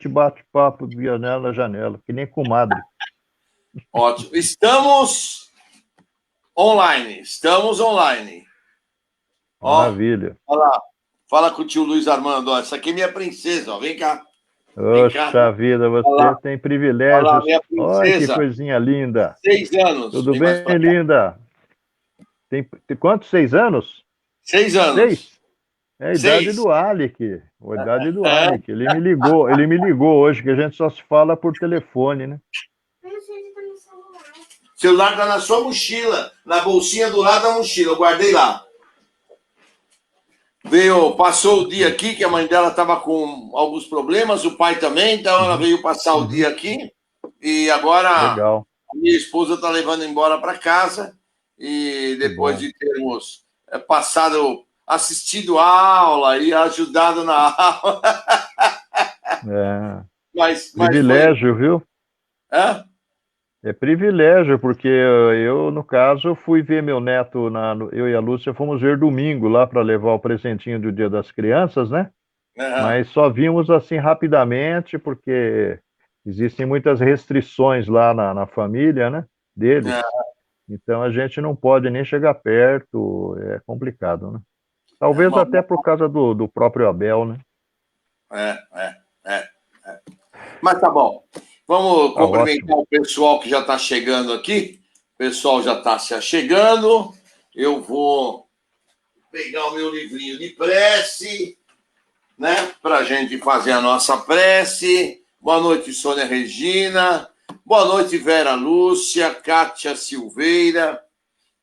bate-papo via na janela, que nem comadre. Ótimo. Estamos online. Maravilha. Ó, fala com o tio Luiz Armando. Ó, essa aqui é minha princesa, ó. Vem cá. Oxa vida, você tem privilégios. Olá, minha Olha que princesa. coisinha linda. 6 anos. Tudo Vem bem, linda? Tem quantos? 6 anos? 6 anos. 6? É a idade do Alec. A idade do Alec. Ele me ligou hoje, que a gente só se fala por telefone, né? O celular tá na sua mochila, na bolsinha do lado da mochila, eu guardei lá. Passou o dia aqui, que a mãe dela estava com alguns problemas, o pai também, então ela veio passar o dia aqui. E agora Legal. A minha esposa está levando embora para casa. E depois de termos assistido a aula e ajudado na aula. Privilégio, viu? Hã? É privilégio, porque eu, no caso, fui ver meu neto, eu e a Lúcia fomos ver domingo lá para levar o presentinho do Dia das Crianças, né? Mas só vimos assim rapidamente, porque existem muitas restrições lá na família, né? Deles. Então a gente não pode nem chegar perto, é complicado, né? Talvez até por causa do próprio Abel, né? Mas tá bom. Vamos cumprimentar ótimo. o pessoal que já está chegando aqui. O pessoal já está se achegando. Eu vou pegar o meu livrinho de prece, né? Para a gente fazer a nossa prece. Boa noite, Sônia Regina. Boa noite, Vera Lúcia, Kátia Silveira,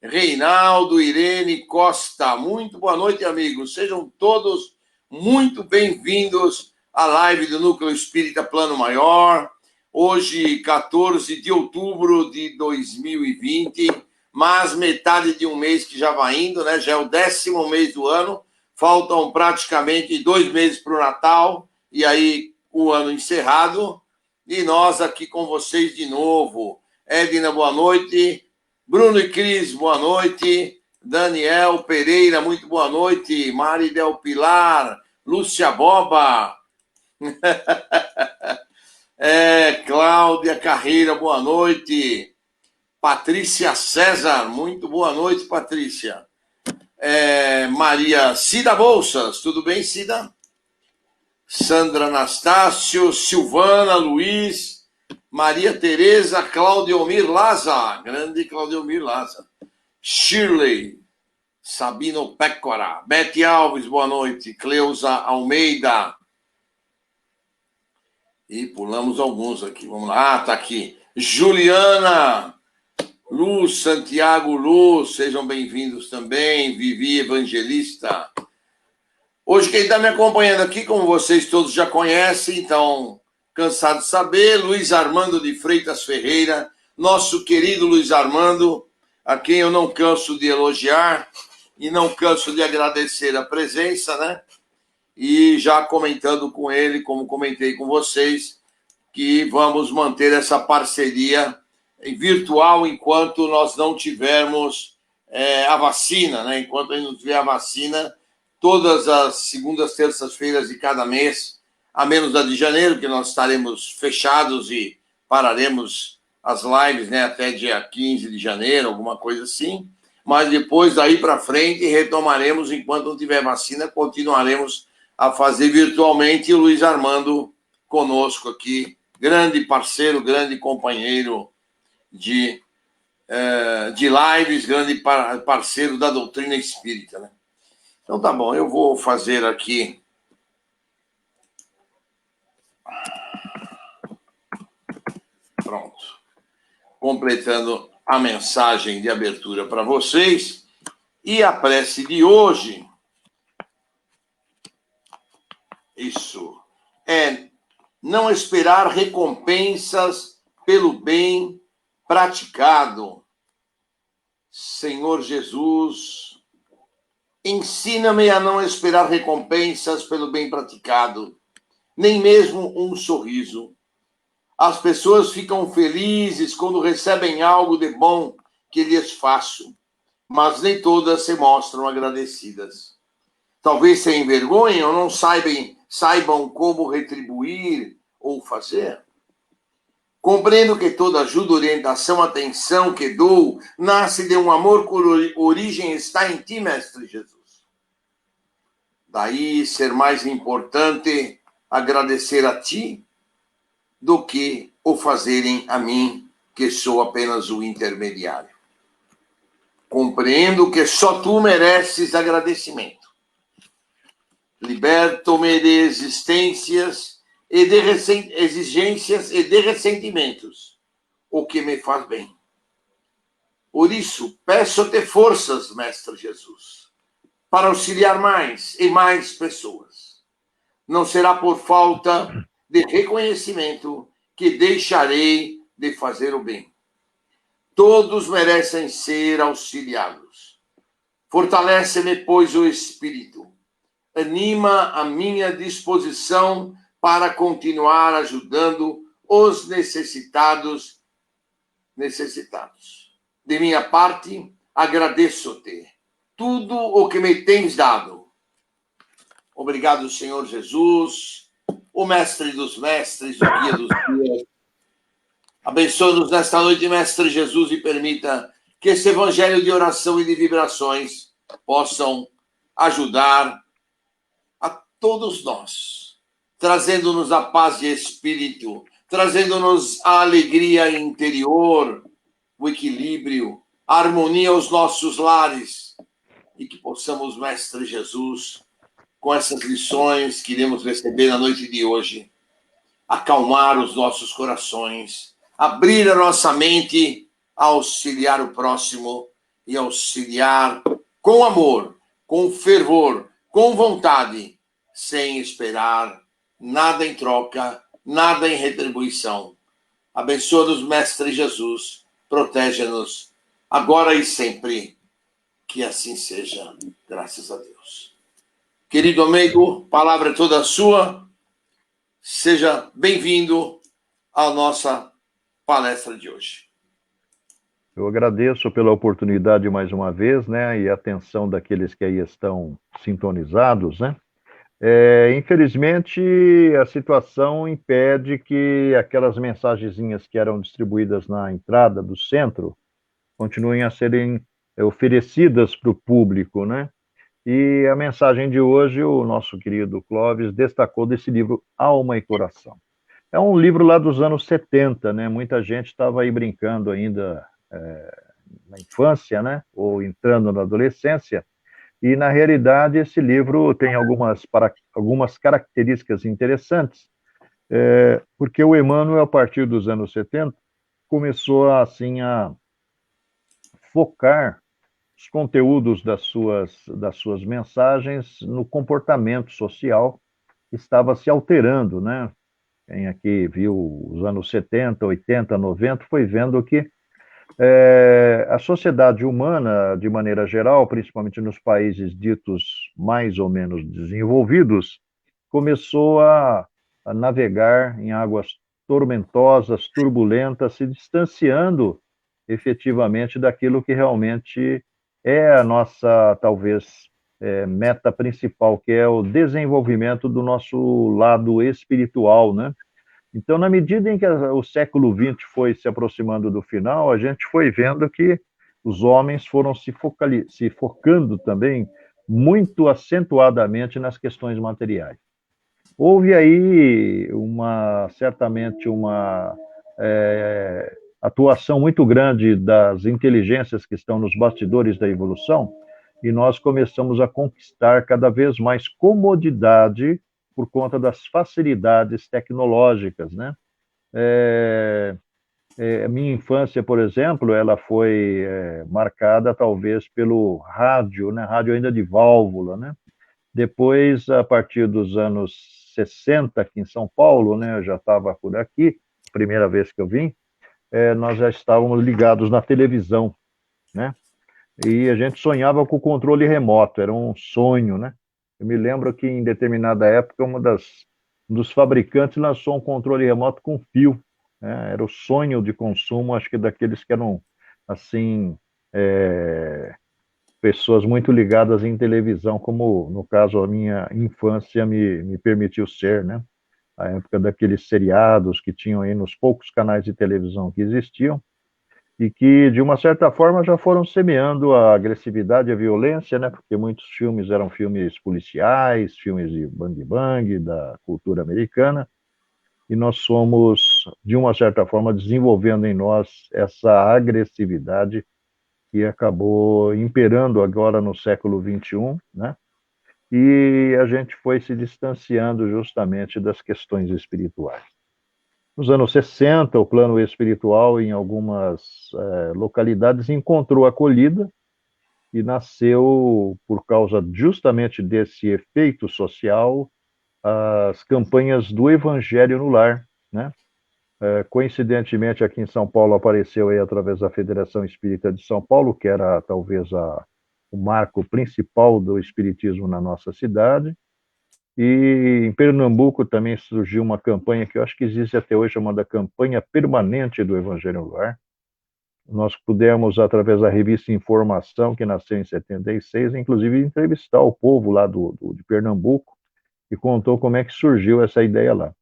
Reinaldo, Irene Costa. Muito boa noite, amigos. Sejam todos muito bem-vindos à live do Núcleo Espírita Plano Maior. Hoje, 14 de outubro de 2020, mas metade de um mês que já vai indo, né? Já é o 10º mês do ano. Faltam praticamente 2 meses para o Natal, e aí o ano encerrado. E nós aqui com vocês de novo. Edna, boa noite. Bruno e Cris, boa noite. Daniel Pereira, muito boa noite. Mari Del Pilar, Lúcia Boba. Cláudia Carreira, boa noite. Patrícia César, muito boa noite, Patrícia. Maria Cida Bolsas, tudo bem, Cida? Sandra Anastácio, Silvana Luiz, Maria Tereza, Claudiomir Laza, grande Claudiomir Laza. Shirley, Sabino Pécora, Bete Alves, boa noite. Cleusa Almeida. E pulamos alguns aqui, vamos lá. Tá aqui. Juliana, Luz, Santiago Luz, sejam bem-vindos também. Vivi Evangelista. Hoje quem está me acompanhando aqui, como vocês todos já conhecem, então, cansado de saber, Luiz Armando de Freitas Ferreira, nosso querido Luiz Armando, a quem eu não canso de elogiar e não canso de agradecer a presença, né? E já comentando com ele, como comentei com vocês, que vamos manter essa parceria virtual enquanto nós não tivermos a vacina, né? Enquanto a gente não tiver a vacina, todas as segundas, terças-feiras de cada mês, a menos a de janeiro, que nós estaremos fechados e pararemos as lives, né, até dia 15 de janeiro, alguma coisa assim. Mas depois, daí para frente, retomaremos, enquanto não tiver vacina, continuaremos a fazer virtualmente. E o Luiz Armando conosco aqui, grande parceiro, grande companheiro de lives, grande parceiro da doutrina espírita, né? Então tá bom, eu vou fazer aqui pronto, completando a mensagem de abertura para vocês. E a prece de hoje, isso, não esperar recompensas pelo bem praticado. Senhor Jesus, ensina-me a não esperar recompensas pelo bem praticado, nem mesmo um sorriso. As pessoas ficam felizes quando recebem algo de bom que lhes faço, mas nem todas se mostram agradecidas. Talvez se envergonhem ou não saibam como retribuir ou fazer. Compreendo que toda ajuda, orientação, atenção que dou nasce de um amor cuja origem está em ti, Mestre Jesus. Daí ser mais importante agradecer a ti do que o fazerem a mim, que sou apenas o intermediário. Compreendo que só tu mereces agradecimento. Liberto-me de exigências e de ressentimentos, o que me faz bem. Por isso, peço-te forças, Mestre Jesus, para auxiliar mais e mais pessoas. Não será por falta de reconhecimento que deixarei de fazer o bem. Todos merecem ser auxiliados. Fortalece-me, pois, o espírito. Anima a minha disposição para continuar ajudando os necessitados. De minha parte, agradeço-te tudo o que me tens dado. Obrigado, Senhor Jesus, o mestre dos mestres, o guia dos guias. Abençoa-nos nesta noite, Mestre Jesus, e permita que esse evangelho de oração e de vibrações possam ajudar a todos nós, trazendo-nos a paz de espírito, trazendo-nos a alegria interior, o equilíbrio, a harmonia aos nossos lares, e que possamos, Mestre Jesus, com essas lições que iremos receber na noite de hoje, acalmar os nossos corações, abrir a nossa mente a auxiliar o próximo e auxiliar com amor, com fervor, com vontade, sem esperar nada em troca, nada em retribuição. Abençoa-nos, Mestre Jesus, proteja-nos agora e sempre, que assim seja, graças a Deus. Querido amigo, palavra toda sua, seja bem-vindo à nossa palestra de hoje. Eu agradeço pela oportunidade mais uma vez, né, e a atenção daqueles que aí estão sintonizados, né. Infelizmente, a situação impede que aquelas mensagenzinhas que eram distribuídas na entrada do centro continuem a serem oferecidas para o público, né. E a mensagem de hoje, o nosso querido Clóvis destacou desse livro Alma e Coração. É um livro lá dos anos 70, né? Muita gente estava aí brincando ainda na infância, né? Ou entrando na adolescência. E, na realidade, esse livro tem algumas características interessantes, porque o Emmanuel, a partir dos anos 70, começou assim, a focar os conteúdos das suas mensagens no comportamento social que estava se alterando, né? Quem aqui viu os anos 70, 80, 90, foi vendo que a sociedade humana, de maneira geral, principalmente nos países ditos mais ou menos desenvolvidos, começou a navegar em águas tormentosas, turbulentas, se distanciando efetivamente daquilo que realmente é a nossa, talvez, meta principal, que é o desenvolvimento do nosso lado espiritual, né? Então, na medida em que o século XX foi se aproximando do final, a gente foi vendo que os homens foram se focando também muito acentuadamente nas questões materiais. Houve aí certamente uma atuação muito grande das inteligências que estão nos bastidores da evolução, e nós começamos a conquistar cada vez mais comodidade por conta das facilidades tecnológicas, né? A minha infância, por exemplo, ela foi marcada talvez pelo rádio, né? Rádio ainda de válvula, né? Depois, a partir dos anos 60, aqui em São Paulo, né? Eu já estava por aqui, primeira vez que eu vim, nós já estávamos ligados na televisão, né? E a gente sonhava com o controle remoto, era um sonho, né? Eu me lembro que em determinada época um dos fabricantes lançou um controle remoto com fio, né? Era o sonho de consumo, acho que daqueles que eram, assim, pessoas muito ligadas em televisão, como no caso a minha infância me permitiu ser, né? a época daqueles seriados que tinham aí nos poucos canais de televisão que existiam, e que, de uma certa forma, já foram semeando a agressividade e a violência, né? Porque muitos filmes eram filmes policiais, filmes de bang-bang, da cultura americana, e nós somos, de uma certa forma, desenvolvendo em nós essa agressividade que acabou imperando agora no século XXI, né? E a gente foi se distanciando justamente das questões espirituais. Nos anos 60, o plano espiritual, em algumas localidades, encontrou acolhida e nasceu, por causa justamente desse efeito social, as campanhas do Evangelho no Lar, né? Coincidentemente, aqui em São Paulo apareceu aí através da Federação Espírita de São Paulo, que era talvez o marco principal do espiritismo na nossa cidade. E em Pernambuco também surgiu uma campanha que eu acho que existe até hoje, chamada Campanha Permanente do Evangelho no Lar. Nós pudemos, através da revista Informação, que nasceu em 76, inclusive entrevistar o povo lá de Pernambuco, e contou como é que surgiu essa ideia lá.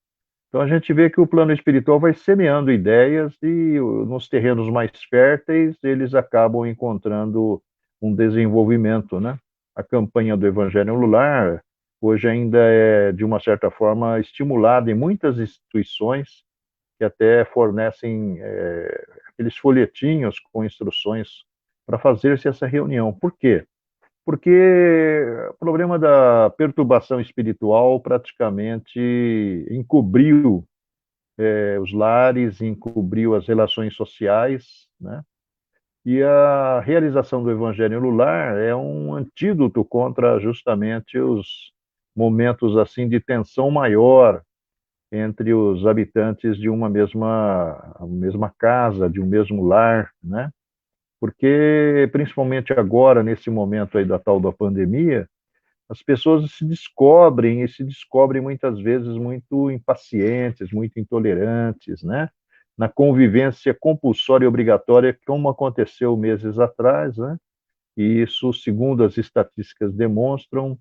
Então a gente vê que o plano espiritual vai semeando ideias e nos terrenos mais férteis eles acabam encontrando um desenvolvimento, né? A campanha do Evangelho no Lar hoje ainda é, de uma certa forma, estimulada em muitas instituições que até fornecem aqueles folhetinhos com instruções para fazer-se essa reunião. Por quê? Porque o problema da perturbação espiritual praticamente encobriu os lares, encobriu as relações sociais, né? E a realização do Evangelho no Lar é um antídoto contra justamente os momentos assim de tensão maior entre os habitantes de uma mesma casa, de um mesmo lar, né? Porque principalmente agora, nesse momento aí da tal da pandemia, as pessoas se descobrem e se descobrem muitas vezes muito impacientes, muito intolerantes, né? Na convivência compulsória e obrigatória, como aconteceu meses atrás, né? E isso, segundo as estatísticas demonstram,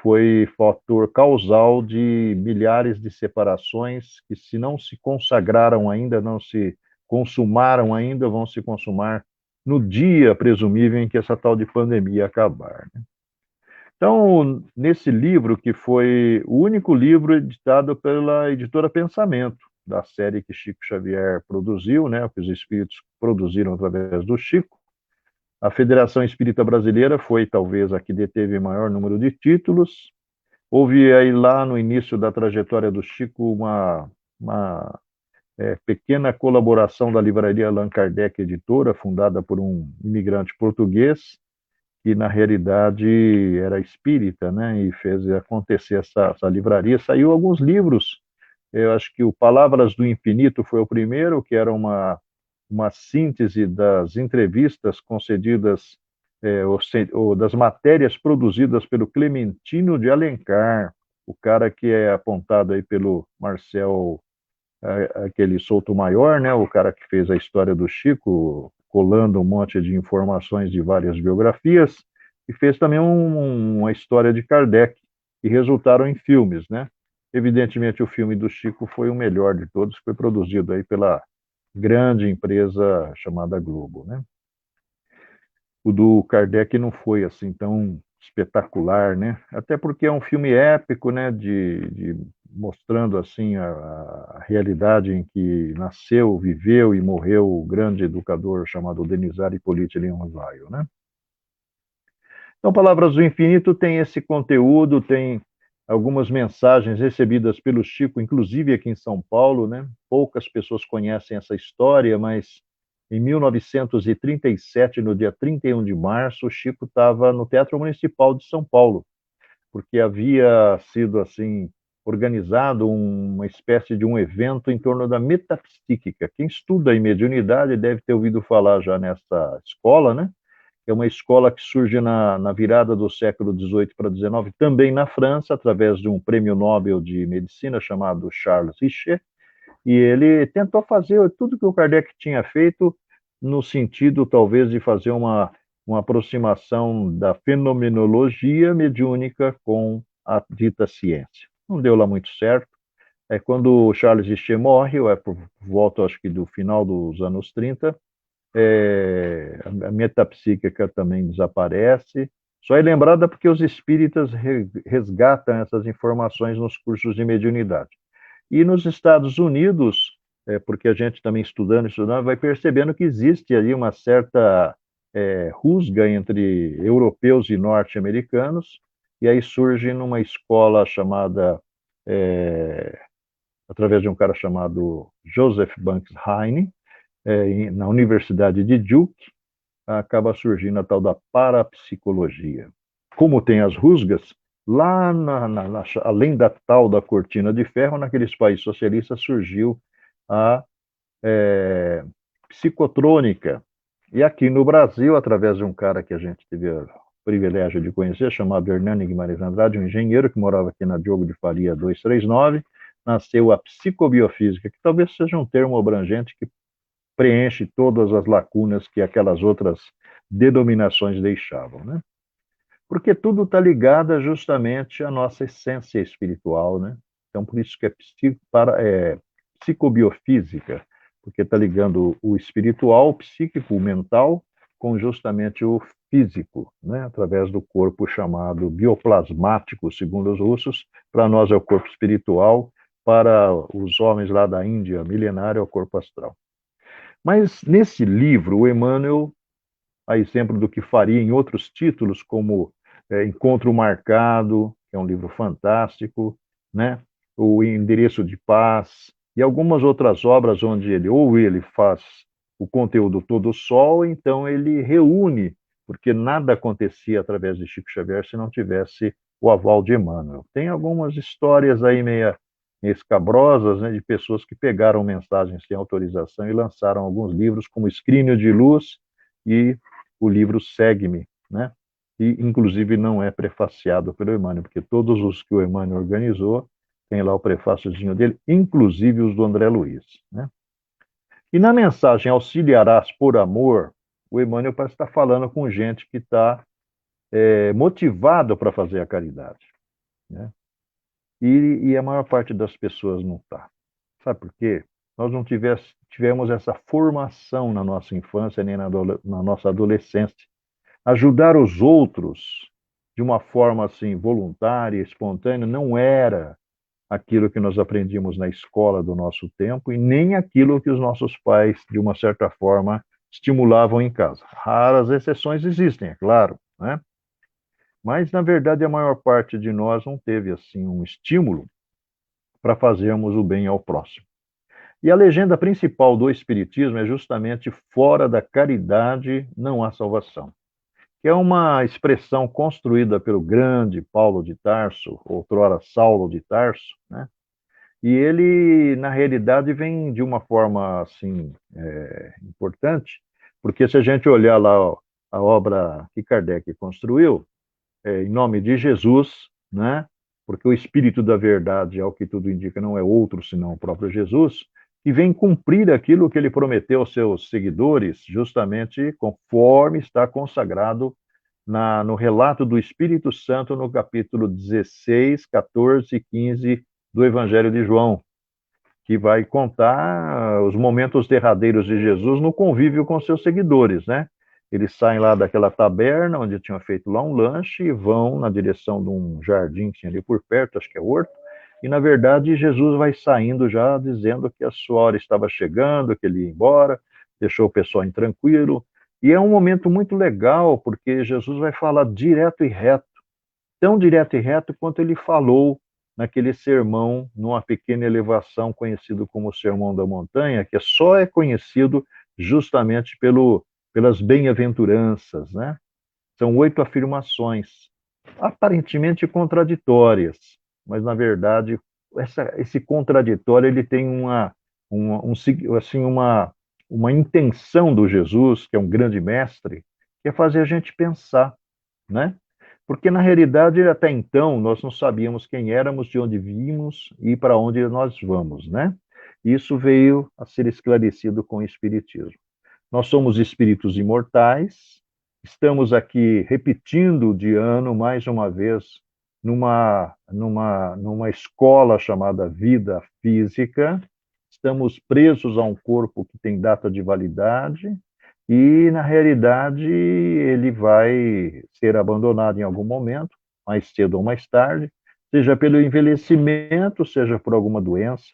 foi fator causal de milhares de separações que, se não se consagraram ainda, não se consumaram ainda, vão se consumar no dia presumível em que essa tal de pandemia acabar, né? Então, nesse livro, que foi o único livro editado pela editora Pensamento, da série que Chico Xavier produziu, né, que os espíritos produziram através do Chico, a Federação Espírita Brasileira foi talvez a que deteve maior número de títulos. Houve aí lá no início da trajetória do Chico uma pequena colaboração da livraria Allan Kardec Editora, fundada por um imigrante português, que na realidade era espírita, né, e fez acontecer essa livraria. Saiu alguns livros, eu acho que o Palavras do Infinito foi o primeiro, que era uma síntese das entrevistas concedidas, ou das matérias produzidas pelo Clementino de Alencar, o cara que é apontado aí pelo Marcel, aquele Souto Maior, né, o cara que fez a história do Chico, colando um monte de informações de várias biografias, e fez também uma história de Kardec, que resultaram em filmes, né? Evidentemente, o filme do Chico foi o melhor de todos, que foi produzido aí pela grande empresa chamada Globo, né? O do Kardec não foi assim tão espetacular, né? Até porque é um filme épico, né? De mostrando assim a realidade em que nasceu, viveu e morreu o grande educador chamado Denizar Hippolyte Leontvaio, né? Então, Palavras do Infinito tem esse conteúdo, tem algumas mensagens recebidas pelo Chico, inclusive aqui em São Paulo, né? Poucas pessoas conhecem essa história, mas em 1937, no dia 31 de março, o Chico estava no Teatro Municipal de São Paulo, porque havia sido assim organizado uma espécie de um evento em torno da metapsíquica. Quem estuda em mediunidade deve ter ouvido falar já nessa escola, né? É uma escola que surge na virada do século XVIII para XIX, também na França, através de um prêmio Nobel de Medicina chamado Charles Richet, e ele tentou fazer tudo que o Kardec tinha feito no sentido, talvez, de fazer uma aproximação da fenomenologia mediúnica com a dita ciência. Não deu lá muito certo, É quando o Charles Richter morre, ou é por volta, acho que do final dos anos 30, a metapsíquica também desaparece. Só é lembrada porque os espíritas resgatam essas informações nos cursos de mediunidade. E nos Estados Unidos, porque a gente também estudando, vai percebendo que existe ali uma certa rusga entre europeus e norte-americanos, e aí surge numa escola chamada, através de um cara chamado Joseph Banks Heine, na Universidade de Duke, acaba surgindo a tal da parapsicologia. Como tem as rusgas, lá além da tal da cortina de ferro, naqueles países socialistas surgiu a psicotrônica. E aqui no Brasil, através de um cara que a gente teve o privilégio de conhecer, chamado Hernani Guimarães Andrade, um engenheiro que morava aqui na Diogo de Faria 239, nasceu a psicobiofísica, que talvez seja um termo abrangente que preenche todas as lacunas que aquelas outras denominações deixavam, né? Porque tudo está ligado justamente à nossa essência espiritual, né? Então, por isso que é psicobiofísica, porque está ligando o espiritual, o psíquico, o mental, com justamente o físico, né? Através do corpo chamado bioplasmático, segundo os russos. Para nós é o corpo espiritual, para os homens lá da Índia milenária é o corpo astral. Mas nesse livro, o Emmanuel, a exemplo do que faria em outros títulos, como Encontro Marcado, que é um livro fantástico, né? O Endereço de Paz, e algumas outras obras onde ele faz o conteúdo todo só, ou então ele reúne, porque nada acontecia através de Chico Xavier se não tivesse o aval de Emmanuel. Tem algumas histórias aí meia escabrosas, né, de pessoas que pegaram mensagens sem autorização e lançaram alguns livros, como Escrínio de Luz e o livro Segue-me, né? E, inclusive, não é prefaciado pelo Emmanuel, porque todos os que o Emmanuel organizou tem lá o prefáciozinho dele, inclusive os do André Luiz, né? E na mensagem Auxiliarás por Amor, o Emmanuel parece estar falando com gente que está motivado para fazer a caridade, né? E a maior parte das pessoas não está. Sabe por quê? Nós não tivemos essa formação na nossa infância nem na nossa adolescência. Ajudar os outros de uma forma assim voluntária, espontânea, não era aquilo que nós aprendíamos na escola do nosso tempo e nem aquilo que os nossos pais, de uma certa forma, estimulavam em casa. Raras exceções existem, é claro, né? Mas, na verdade, a maior parte de nós não teve assim um estímulo para fazermos o bem ao próximo. E a legenda principal do Espiritismo é justamente fora da caridade não há salvação, que é uma expressão construída pelo grande Paulo de Tarso, outrora Saulo de Tarso, né? E ele, na realidade, vem de uma forma assim importante, porque se a gente olhar lá a obra que Kardec construiu, em nome de Jesus, né? Porque o Espírito da Verdade, ao que tudo indica, não é outro senão o próprio Jesus, que vem cumprir aquilo que ele prometeu aos seus seguidores, justamente conforme está consagrado no relato do Espírito Santo no capítulo 16, 14 e 15 do Evangelho de João, que vai contar os momentos derradeiros de Jesus no convívio com seus seguidores, né? Eles saem lá daquela taberna, onde tinham feito lá um lanche, e vão na direção de um jardim que tinha ali por perto, acho que é horto, e na verdade Jesus vai saindo já dizendo que a sua hora estava chegando, que ele ia embora, deixou o pessoal intranquilo, e é um momento muito legal, porque Jesus vai falar direto e reto, tão direto e reto quanto ele falou naquele sermão, numa pequena elevação, conhecido como o Sermão da Montanha, que só é conhecido justamente pelas bem-aventuranças, né? São 8 afirmações, aparentemente contraditórias, mas, na verdade, esse contraditório ele tem assim, uma intenção do Jesus, que é um grande mestre, que é fazer a gente pensar, né? Porque, na realidade, até então, nós não sabíamos quem éramos, de onde vimos e para onde nós vamos, né? Isso veio a ser esclarecido com o Espiritismo. Nós somos espíritos imortais, estamos aqui repetindo de ano, mais uma vez, numa escola chamada vida física, estamos presos a um corpo que tem data de validade e, na realidade, ele vai ser abandonado em algum momento, mais cedo ou mais tarde, seja pelo envelhecimento, seja por alguma doença.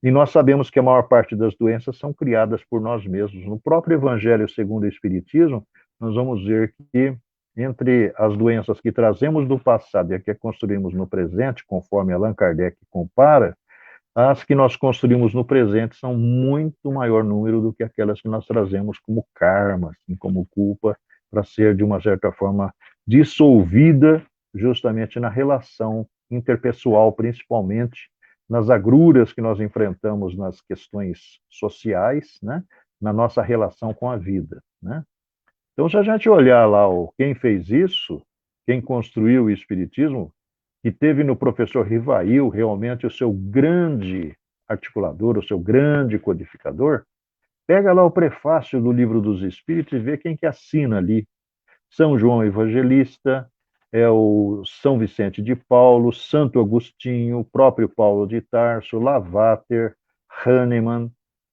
E nós sabemos que a maior parte das doenças são criadas por nós mesmos. No próprio Evangelho segundo o Espiritismo, nós vamos ver que entre as doenças que trazemos do passado e a que construímos no presente, conforme Allan Kardec compara, as que nós construímos no presente são muito maior número do que aquelas que nós trazemos como karma, assim, como culpa, para ser, de uma certa forma, dissolvida justamente na relação interpessoal, principalmente nas agruras que nós enfrentamos nas questões sociais, né? Na nossa relação com a vida, né? Então, se a gente olhar lá quem fez isso, quem construiu o Espiritismo, que teve no professor Rivail realmente o seu grande articulador, o seu grande codificador, pega lá o prefácio do Livro dos Espíritos e vê quem que assina ali. São João Evangelista, é o São Vicente de Paulo, Santo Agostinho, o próprio Paulo de Tarso, Lavater, Hahnemann.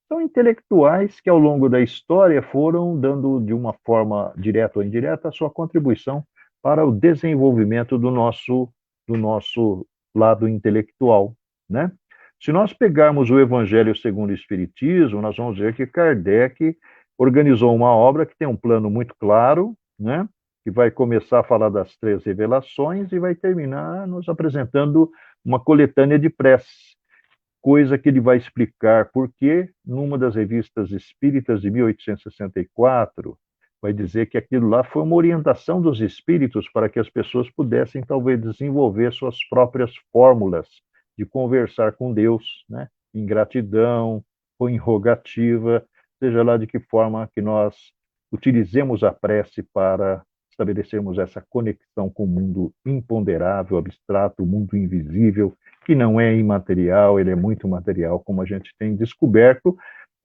São intelectuais que, ao longo da história, foram dando, de uma forma direta ou indireta, a sua contribuição para o desenvolvimento do nosso lado intelectual, né? Se nós pegarmos o Evangelho segundo o Espiritismo, nós vamos ver que Kardec organizou uma obra que tem um plano muito claro, né? Que vai começar a falar das 3 revelações e vai terminar nos apresentando uma coletânea de preces, coisa que ele vai explicar porque, numa das revistas espíritas de 1864, vai dizer que aquilo lá foi uma orientação dos espíritos para que as pessoas pudessem, talvez, desenvolver suas próprias fórmulas de conversar com Deus, né? Em gratidão, ou em rogativa, seja lá de que forma que nós utilizemos a prece para estabelecermos essa conexão com o mundo imponderável, abstrato, o mundo invisível, que não é imaterial, ele é muito material, como a gente tem descoberto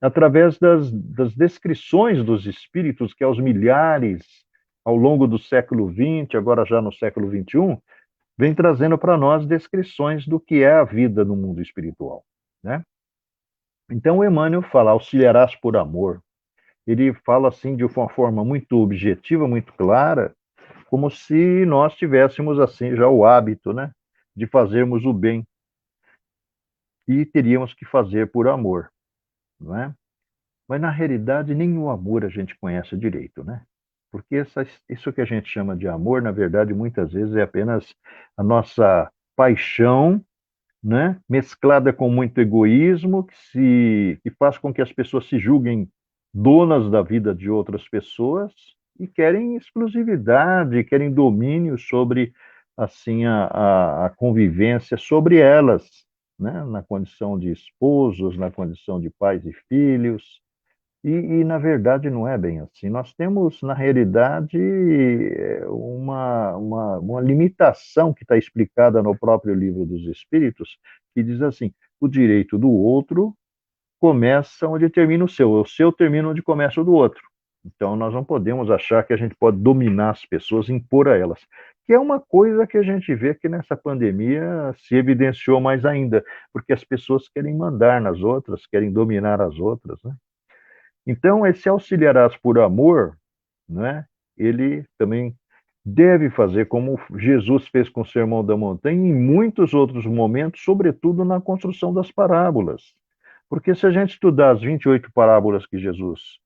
através das descrições dos espíritos que aos milhares, ao longo do século XX, agora já no século XXI, vem trazendo para nós descrições do que é a vida no mundo espiritual, né? Então, o Emmanuel fala, auxiliarás por amor. Ele fala assim de uma forma muito objetiva, muito clara, como se nós tivéssemos assim já o hábito, né, de fazermos o bem e teríamos que fazer por amor, não é? Mas na realidade nem o amor a gente conhece direito, né? Porque isso que a gente chama de amor, na verdade, muitas vezes é apenas a nossa paixão, né, mesclada com muito egoísmo, que faz com que as pessoas se julguem donas da vida de outras pessoas e querem exclusividade, querem domínio sobre assim a convivência sobre elas, né, na condição de esposos, na condição de pais e filhos. Na verdade, não é bem assim. Nós temos, na realidade, uma limitação que está explicada no próprio Livro dos Espíritos, que diz assim: o direito do outro começa onde termina o seu termina onde começa o do outro. Então, nós não podemos achar que a gente pode dominar as pessoas, impor a elas, que é uma coisa que a gente vê que nessa pandemia se evidenciou mais ainda, porque as pessoas querem mandar nas outras, querem dominar as outras, né? Então, esse auxiliarás por amor, né, ele também deve fazer como Jesus fez com o Sermão da Montanha e em muitos outros momentos, sobretudo na construção das parábolas. Porque se a gente estudar as 28 parábolas que Jesus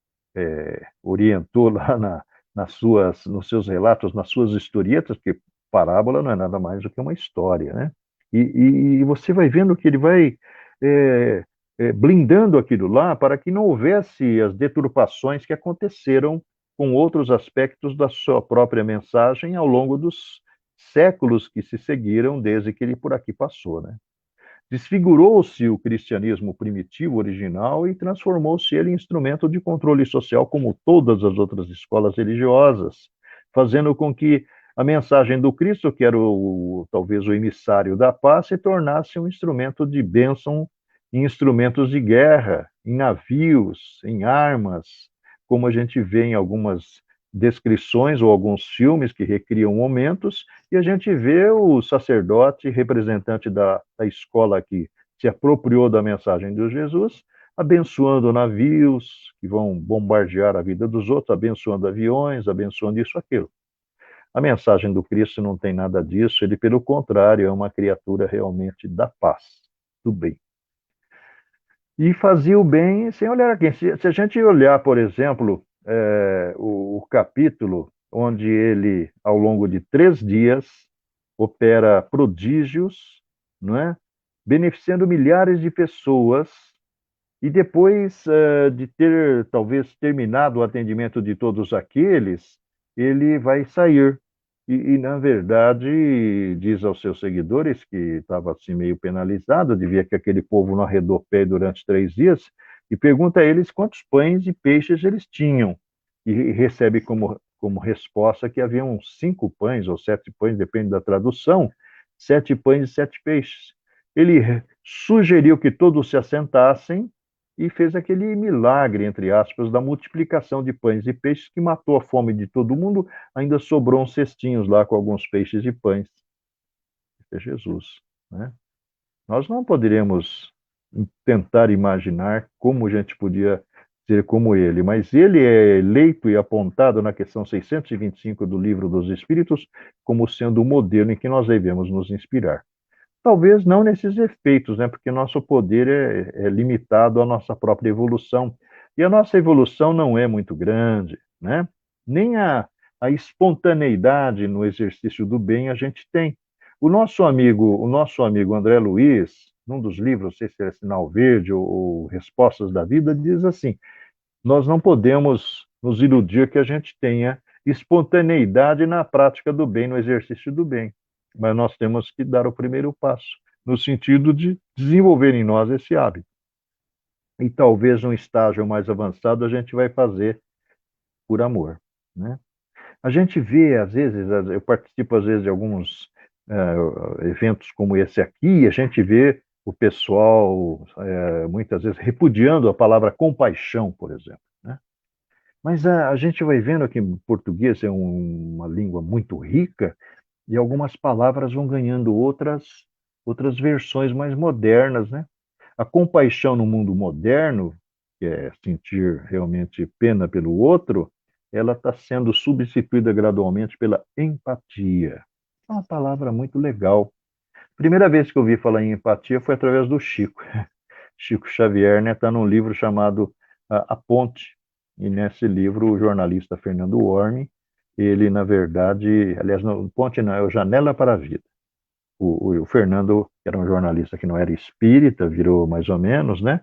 orientou lá nos seus relatos, nas suas historietas, porque parábola não é nada mais do que uma história, né? E você vai vendo que ele vai blindando aquilo lá para que não houvesse as deturpações que aconteceram com outros aspectos da sua própria mensagem ao longo dos séculos que se seguiram desde que ele por aqui passou, né? Desfigurou-se o cristianismo primitivo, original, e transformou-se ele em instrumento de controle social, como todas as outras escolas religiosas, fazendo com que a mensagem do Cristo, que era talvez o emissário da paz, se tornasse um instrumento de bênção em instrumentos de guerra, em navios, em armas, como a gente vê em algumas descrições ou alguns filmes que recriam momentos, e a gente vê o sacerdote, representante da escola que se apropriou da mensagem de Jesus, abençoando navios que vão bombardear a vida dos outros, abençoando aviões, abençoando isso, aquilo. A mensagem do Cristo não tem nada disso, ele, pelo contrário, é uma criatura realmente da paz, do bem. E fazia o bem sem olhar a quem. Se a gente olhar, por exemplo, o capítulo onde ele, ao longo de 3 dias, opera prodígios, não é? Beneficiando milhares de pessoas, e depois de ter, talvez, terminado o atendimento de todos aqueles, ele vai sair. Na verdade, diz aos seus seguidores que estava assim meio penalizado, devia que aquele povo não arredou pé durante 3 dias, e pergunta a eles quantos pães e peixes eles tinham. E recebe como resposta que haviam 5 pães ou 7 pães, depende da tradução, 7 pães e 7 peixes. Ele sugeriu que todos se assentassem e fez aquele milagre, entre aspas, da multiplicação de pães e peixes que matou a fome de todo mundo. Ainda sobrou uns cestinhos lá com alguns peixes e pães. Esse é Jesus, né? Nós não poderíamos tentar imaginar como a gente podia ser como ele, mas ele é eleito e apontado na questão 625 do Livro dos Espíritos como sendo o modelo em que nós devemos nos inspirar. Talvez não nesses efeitos, né? Porque nosso poder é limitado à nossa própria evolução. E a nossa evolução não é muito grande, né? Nem a espontaneidade no exercício do bem a gente tem. O nosso amigo André Luiz, num dos livros, não sei se é Sinal Verde ou Respostas da Vida, diz assim: nós não podemos nos iludir que a gente tenha espontaneidade na prática do bem, no exercício do bem. Mas nós temos que dar o primeiro passo, no sentido de desenvolver em nós esse hábito. E talvez num estágio mais avançado a gente vai fazer por amor, né? A gente vê, às vezes, eu participo às vezes de alguns eventos como esse aqui, e a gente vê o pessoal muitas vezes repudiando a palavra compaixão, por exemplo, né? Mas a gente vai vendo que o português é uma língua muito rica, e algumas palavras vão ganhando outras versões mais modernas, né? A compaixão no mundo moderno, que é sentir realmente pena pelo outro, ela está sendo substituída gradualmente pela empatia. É uma palavra muito legal. Primeira vez que eu ouvi falar em empatia foi através do Chico. Chico Xavier, né, está num livro chamado A Ponte, e nesse livro o jornalista Fernando Worm, ele, na verdade, aliás, no Ponte não, é o Janela para a Vida. O Fernando, que era um jornalista que não era espírita, virou mais ou menos, né?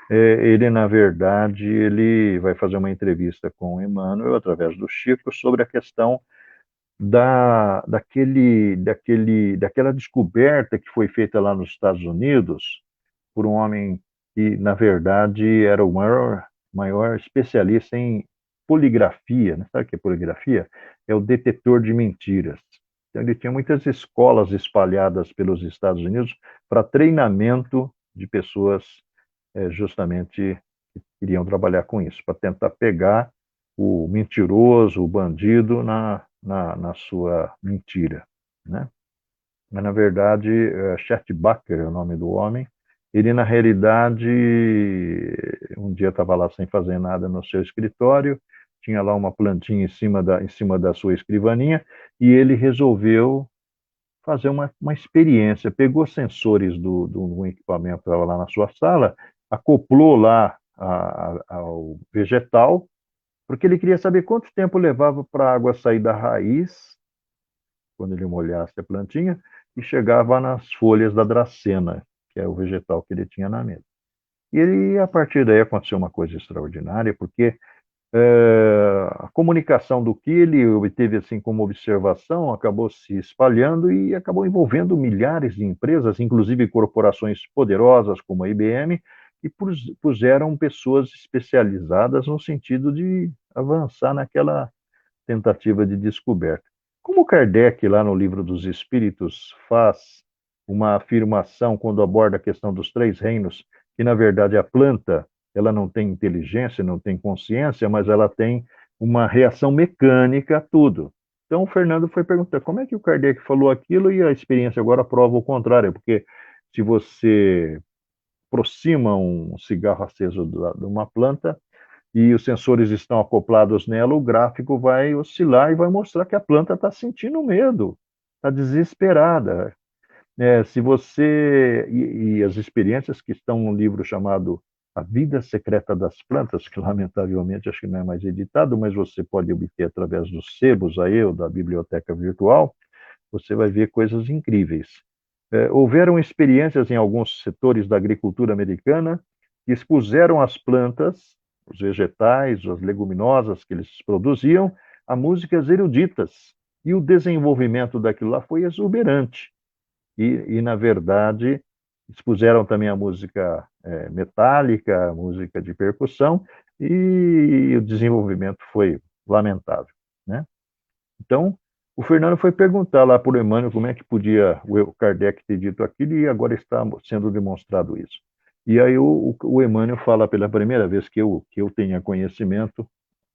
Ele, na verdade, ele vai fazer uma entrevista com o Emmanuel, através do Chico, sobre a questão daquela descoberta que foi feita lá nos Estados Unidos por um homem que, na verdade, era o maior especialista em poligrafia, né? Sabe o que é poligrafia? É o detetor de mentiras. Então, ele tinha muitas escolas espalhadas pelos Estados Unidos para treinamento de pessoas justamente que queriam trabalhar com isso, para tentar pegar o mentiroso, o bandido na sua mentira, né? Mas, na verdade, Chet Baker é o nome do homem. Ele, na realidade, um dia estava lá sem fazer nada no seu escritório, tinha lá uma plantinha em cima da sua escrivaninha, e ele resolveu fazer uma experiência. Pegou sensores do equipamento que estava lá na sua sala, acoplou lá ao vegetal, porque ele queria saber quanto tempo levava para a água sair da raiz, quando ele molhasse a plantinha, e chegava nas folhas da dracena, que é o vegetal que ele tinha na mesa. E ele, a partir daí aconteceu uma coisa extraordinária, porque a comunicação do que ele obteve assim como observação acabou se espalhando e acabou envolvendo milhares de empresas, inclusive corporações poderosas como a IBM, e puseram pessoas especializadas no sentido de avançar naquela tentativa de descoberta. Como Kardec, lá no Livro dos Espíritos, faz uma afirmação quando aborda a questão dos 3 reinos, que na verdade a planta ela não tem inteligência, não tem consciência, mas ela tem uma reação mecânica a tudo. Então, o Fernando foi perguntar como é que o Kardec falou aquilo e a experiência agora prova o contrário, porque se você aproxima um cigarro aceso de uma planta e os sensores estão acoplados nela, o gráfico vai oscilar e vai mostrar que a planta está sentindo medo, está desesperada. Se você. E as experiências que estão no livro chamado A Vida Secreta das Plantas, que lamentavelmente acho que não é mais editado, mas você pode obter através dos sebos aí, ou da biblioteca virtual, você vai ver coisas incríveis. Houveram experiências em alguns setores da agricultura americana que expuseram as plantas, os vegetais, as leguminosas que eles produziam, a músicas eruditas. E o desenvolvimento daquilo lá foi exuberante. Na verdade, expuseram também a música metálica, a música de percussão, e o desenvolvimento foi lamentável, né? Então, o Fernando foi perguntar lá para o Emmanuel como é que podia o Kardec ter dito aquilo e agora está sendo demonstrado isso. E aí o Emmanuel fala pela primeira vez que eu tenha conhecimento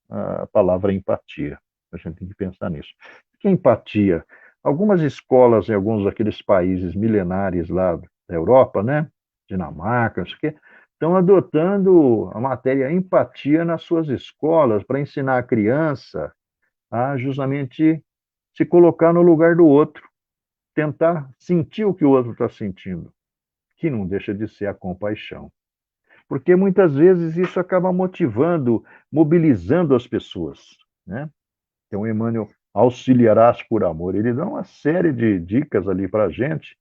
a palavra empatia. A gente tem que pensar nisso. O que é empatia? Algumas escolas em alguns daqueles países milenares lá da Europa, né? Dinamarca, não sei o quê, estão adotando a matéria empatia nas suas escolas para ensinar a criança a justamente se colocar no lugar do outro, tentar sentir o que o outro está sentindo, que não deixa de ser a compaixão. Porque muitas vezes isso acaba motivando, mobilizando as pessoas, né? Então, Emmanuel, auxiliarás por amor. Ele dá uma série de dicas ali para a gente,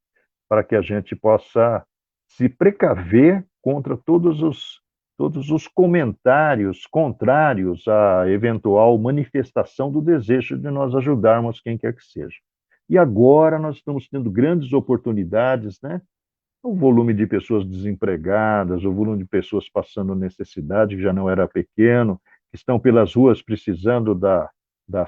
para que a gente possa se precaver contra todos os comentários contrários à eventual manifestação do desejo de nós ajudarmos quem quer que seja. E agora nós estamos tendo grandes oportunidades, né? O volume de pessoas desempregadas, o volume de pessoas passando necessidade, que já não era pequeno, que estão pelas ruas precisando da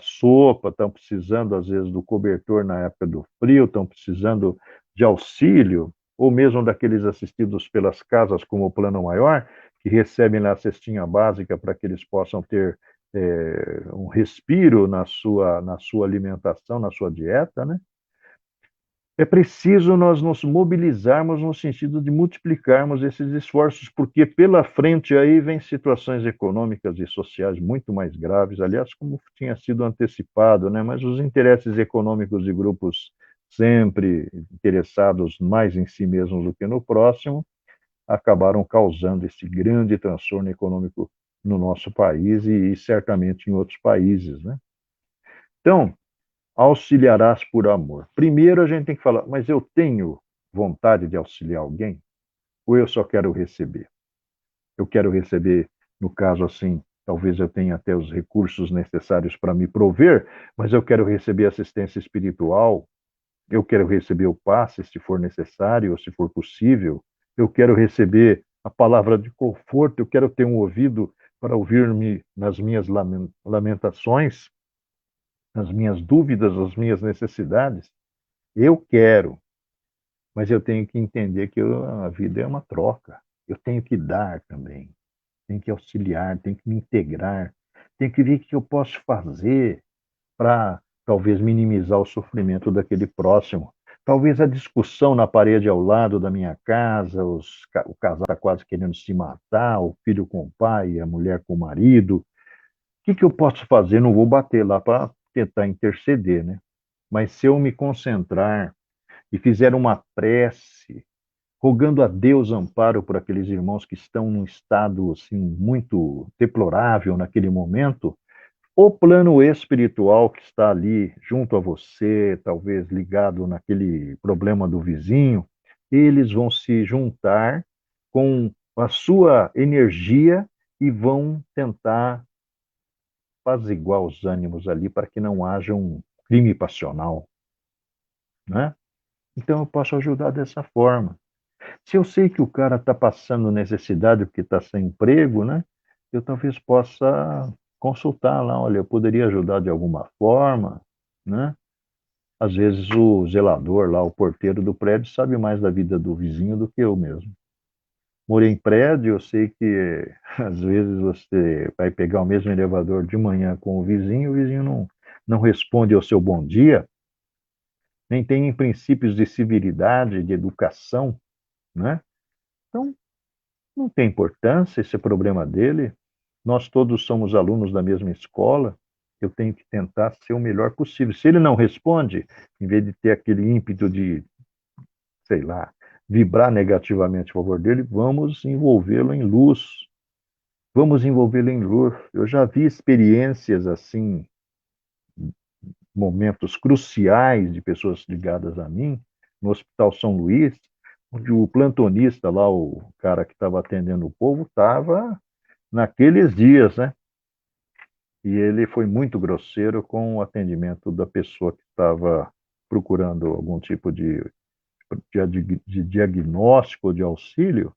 sopa, estão precisando, às vezes, do cobertor na época do frio, estão precisando de auxílio, ou mesmo daqueles assistidos pelas casas, como o Plano Maior, que recebem lá a cestinha básica para que eles possam ter um respiro na sua alimentação, na sua dieta, né? É preciso nós nos mobilizarmos no sentido de multiplicarmos esses esforços, porque pela frente aí vem situações econômicas e sociais muito mais graves, aliás, como tinha sido antecipado, né? Mas os interesses econômicos de grupos sempre interessados mais em si mesmos do que no próximo, acabaram causando esse grande transtorno econômico no nosso país e certamente em outros países, né? Então, auxiliarás por amor. Primeiro a gente tem que falar, mas eu tenho vontade de auxiliar alguém? Ou eu só quero receber? Eu quero receber, no caso assim, talvez eu tenha até os recursos necessários para me prover, mas eu quero receber assistência espiritual, eu quero receber o passe, se for necessário, ou se for possível, eu quero receber a palavra de conforto, eu quero ter um ouvido para ouvir-me nas minhas lamentações, nas minhas dúvidas, nas minhas necessidades. Eu quero, mas eu tenho que entender que a vida é uma troca. Eu tenho que dar também, tenho que auxiliar, tenho que me integrar, tenho que ver o que eu posso fazer para talvez minimizar o sofrimento daquele próximo. Talvez a discussão na parede ao lado da minha casa, o casal está quase querendo se matar, o filho com o pai, a mulher com o marido. O que eu posso fazer? Não vou bater lá para tentar interceder, né? Mas se eu me concentrar e fizer uma prece, rogando a Deus amparo por aqueles irmãos que estão num estado assim muito deplorável naquele momento, o plano espiritual que está ali junto a você, talvez ligado naquele problema do vizinho, eles vão se juntar com a sua energia e vão tentar apaziguar os ânimos ali para que não haja um crime passional, né? Então eu posso ajudar dessa forma. Se eu sei que o cara está passando necessidade porque está sem emprego, né? Eu talvez possa consultar lá, olha, eu poderia ajudar de alguma forma, né? Às vezes o zelador lá, o porteiro do prédio sabe mais da vida do vizinho do que eu mesmo. morei em prédio, eu sei que às vezes você vai pegar o mesmo elevador de manhã com o vizinho não responde ao seu bom dia, nem tem princípios de civilidade, de educação, né? Então, não tem importância, esse é problema dele. Nós todos somos alunos da mesma escola, eu tenho que tentar ser o melhor possível. Se ele não responde, em vez de ter aquele ímpeto de, sei lá, vibrar negativamente a favor dele, vamos envolvê-lo em luz. Vamos envolvê-lo em luz. Eu já vi experiências assim, momentos cruciais de pessoas ligadas a mim, no Hospital São Luís, onde o plantonista lá, o cara que estava atendendo o povo, estava naqueles dias, né? E ele foi muito grosseiro com o atendimento da pessoa que estava procurando algum tipo de diagnóstico, de auxílio,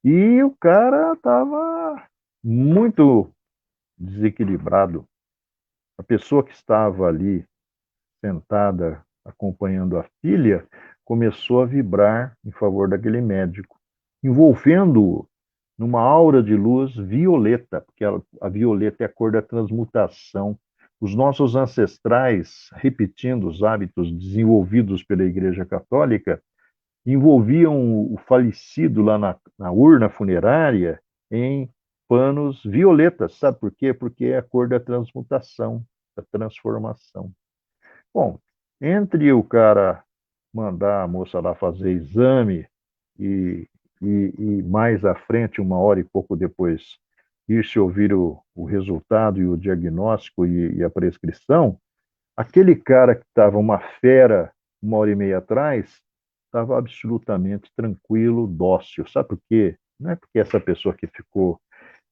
e o cara estava muito desequilibrado. A pessoa que estava ali sentada acompanhando a filha começou a vibrar em favor daquele médico, envolvendo-o numa aura de luz violeta, porque a violeta é a cor da transmutação. Os nossos ancestrais, repetindo os hábitos desenvolvidos pela Igreja Católica, envolviam o falecido lá na urna funerária em panos violetas. Sabe por quê? Porque é a cor da transmutação, da transformação. Bom, entre o cara mandar a moça lá fazer exame e, e mais à frente, uma hora e pouco depois, ir se ouvir o resultado e o diagnóstico e a prescrição, aquele cara que estava uma fera uma hora e meia atrás, estava absolutamente tranquilo, dócil. Sabe por quê? Não é porque essa pessoa que ficou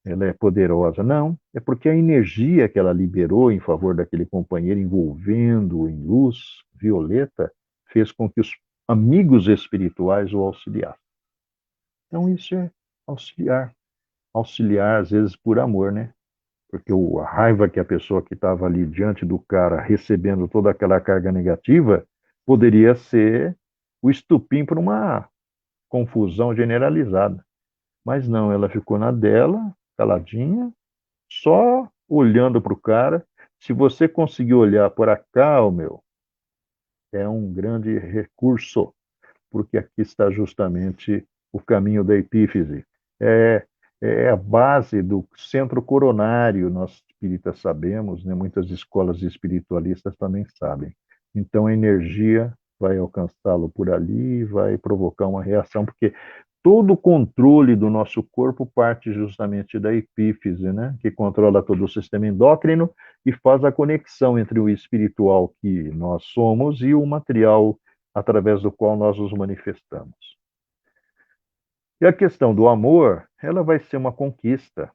ela é poderosa. Não, é porque a energia que ela liberou em favor daquele companheiro, envolvendo-o em luz violeta, fez com que os amigos espirituais o auxiliassem. Então, isso é auxiliar. Auxiliar, às vezes, por amor, né? Porque a raiva que a pessoa que estava ali diante do cara, recebendo toda aquela carga negativa, poderia ser o estupim para uma confusão generalizada. Mas não, ela ficou na dela, caladinha, só olhando para o cara. Se você conseguir olhar por cá, meu, é um grande recurso, porque aqui está justamente o caminho da epífise. É, é a base do centro coronário, nós espíritas sabemos, né? Muitas escolas espiritualistas também sabem. Então a energia vai alcançá-lo por ali, vai provocar uma reação, porque todo o controle do nosso corpo parte justamente da epífise, né? Que controla todo o sistema endócrino e faz a conexão entre o espiritual que nós somos e o material através do qual nós nos manifestamos. E a questão do amor, ela vai ser uma conquista,